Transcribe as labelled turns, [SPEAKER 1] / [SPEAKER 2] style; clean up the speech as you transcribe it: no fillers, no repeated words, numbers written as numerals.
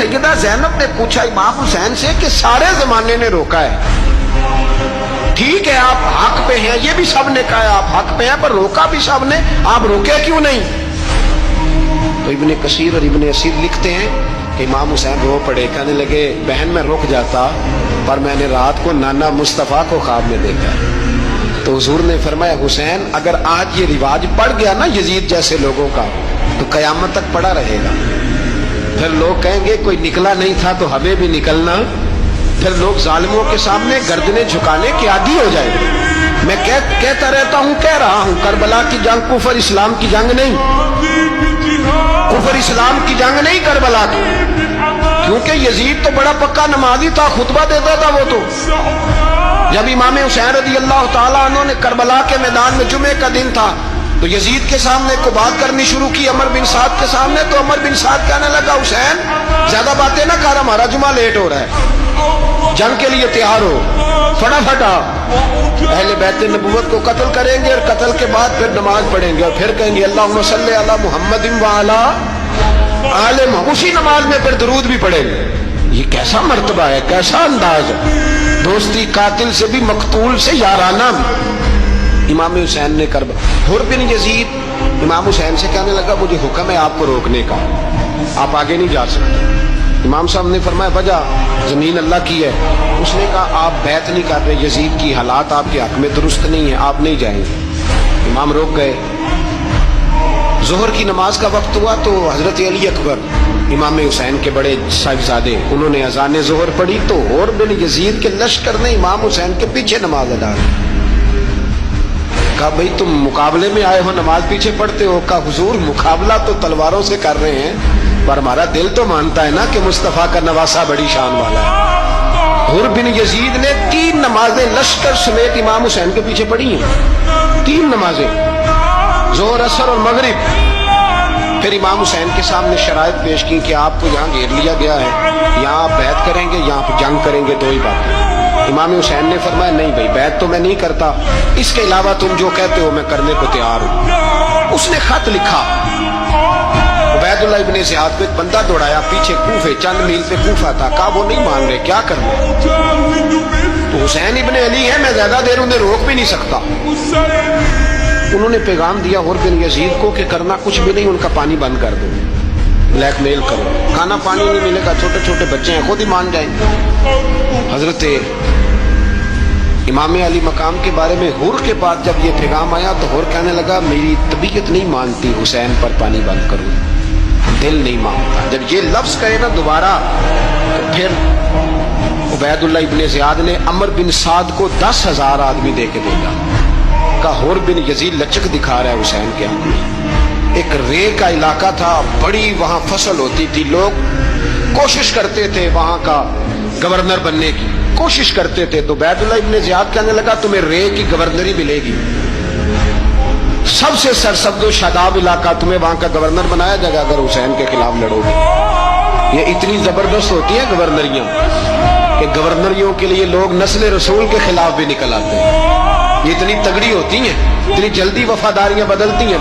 [SPEAKER 1] सैयदा ज़ैनब ने पूछा इमाम हुसैन से कि सारे जमाने ने रोका है, ठीक है आप हक पे हैं, ये भी सब ने कहा आप हक पे हैं, पर रोका भी सब ने, आप रोके क्यों नहीं? तो इब्ने कसीर और इब्ने असीर लिखते हैं कि इमाम हुसैन रो पड़े, कहने लगे बहन मैं रुक जाता, पर मैंने रात को नाना मुस्तफ़ा को ख्वाब में देखा। तो हुजूर ने फरमाया हुसैन अगर आज ये रिवाज पड़ गया ना यजीद जैसे लोगों का, तो कयामत तक पड़ा रहेगा। फिर लोग कहेंगे कोई निकला नहीं था तो हमें भी निकलना, फिर लोग जालिमों के सामने गर्दनें झुकाने के आदी हो जाएंगे। मैं कहता रहता हूँ, कह रहा हूँ, करबला की जंग कुफर इस्लाम की जंग नहीं, कुफर इस्लाम की जंग नहीं करबला की, क्योंकि यजीद तो बड़ा पक्का नमाजी था, खुतबा देता था वो तो। जब इमाम हुसैन रज़ी अल्लाह ताला अन्हु ने करबला के मैदान में जुमे का दिन था तो यजीद के सामने को बात करनी शुरू की, अमर बिन साद के सामने। तो अमर बिन साद कहने लगा हुसैन ज्यादा बातें ना कर, हमारा जुमा लेट हो रहा है, जंग के लिए तैयार हो, फटाफट आ। अहले बैत नबुव्वत को कत्ल करेंगे और कत्ल के बाद फिर नमाज पढ़ेंगे और फिर कहेंगे अल्लाहुम्मा सल्ली अला मुहम्मदिन व अला आले मुहम्मद, उसी नमाज में फिर दरूद भी पढ़ेंगे। ये कैसा मर्तबा है, कैसा अंदाज है, दोस्ती कातिल से भी मकतूल से याराना भी। इमाम हुसैन ने कर हुर बिन यजीद इमाम हुसैन से कहने लगा मुझे हुक्म है आपको रोकने का, आप आगे नहीं जा सकते। इमाम साहब ने फरमाया वजह जमीन अल्लाह की है। उसने कहा आप बैत नहीं कर रहे, यजीद की हालात आपके हक में दुरुस्त नहीं है, आप नहीं जाएंगे। इमाम रोक गए। जोहर की नमाज का वक्त हुआ तो हजरत अली अकबर इमाम हुसैन के बड़े साहिबजादे, उन्होंने अजान जोहर पढ़ी तो हुर बिन यजीद के लश्कर ने इमाम हुसैन के पीछे नमाज अदा की। कहा भाई तुम मुकाबले में आए हो, नमाज पीछे पढ़ते हो? कहा हुजूर मुकाबला तो तलवारों से कर रहे हैं, पर हमारा दिल तो मानता है ना कि मुस्तफा का नवासा बड़ी शान वाला है। हुर बिन यजीद ने 3 नमाजें लश्कर समेत इमाम हुसैन के पीछे पढ़ी हैं, 3 नमाजें, जोहर असर और मगरिब। फिर इमाम हुसैन के सामने शराइत पेश की कि आपको यहाँ घेर लिया गया है, यहाँ आप बैत करेंगे, यहाँ पर जंग करेंगे, 2 ही बातें। इमाम हुसैन ने फरमाया नहीं भाई बैत तो मैं नहीं करता, इसके अलावा तुम जो कहते हो मैं करने को तैयार हूं। उसने खत लिखा, उबैदुल्लाह इब्ने ज़ियाद को एक बंदा दौड़ाया पीछे, कूफे चंद मील पे कूफा था। कहा वो नहीं मान रहे, क्या करना? तो हुसैन इब्ने अली है, मैं ज्यादा देर उन्हें रोक भी नहीं सकता। उन्होंने पैगाम दिया हुर बिन यजीद को कि करना कुछ भी नहीं, उनका पानी बंद कर दो, ब्लैकमेल करो, खाना पानी नहीं मिलेगा, छोटे छोटे बच्चे हैं, खुद ही मान जाएंगे। हजरत इमाम अली मकाम के बारे में हुर के बाद जब ये पैगाम आया तो हुर कहने लगा मेरी तबीयत नहीं मानती हुसैन पर पानी बंद करूं, दिल नहीं मानता। जब ये लफ्ज कहे ना दोबारा तो फिर उबैदुल्लाह इब्ने ज़ियाद ने अमर बिन साद को 10,000 आदमी दे के भेजा। का हुर बिन यजीद लचक दिखा रहा है हुसैन के आगे। एक रे का इलाका था, बड़ी वहां फसल होती थी, लोग कोशिश करते थे वहां का गवर्नर बनने की कोशिश करते थे। तो उबैदुल्लाह इब्ने ज़ियाद कहने लगा तुम्हें रे की गवर्नरी मिलेगी, सबसे सरसब्दो शादाब इलाका, तुम्हें वहां का गवर्नर बनाया जाएगा अगर हुसैन के खिलाफ लड़ोगे। ये इतनी जबरदस्त होती है गवर्नरियां कि गवर्नरियों के लिए लोग नस्ल रसूल के खिलाफ भी निकल आते हैं। ये इतनी तगड़ी होती हैं, इतनी जल्दी वफादारियां बदलती हैं।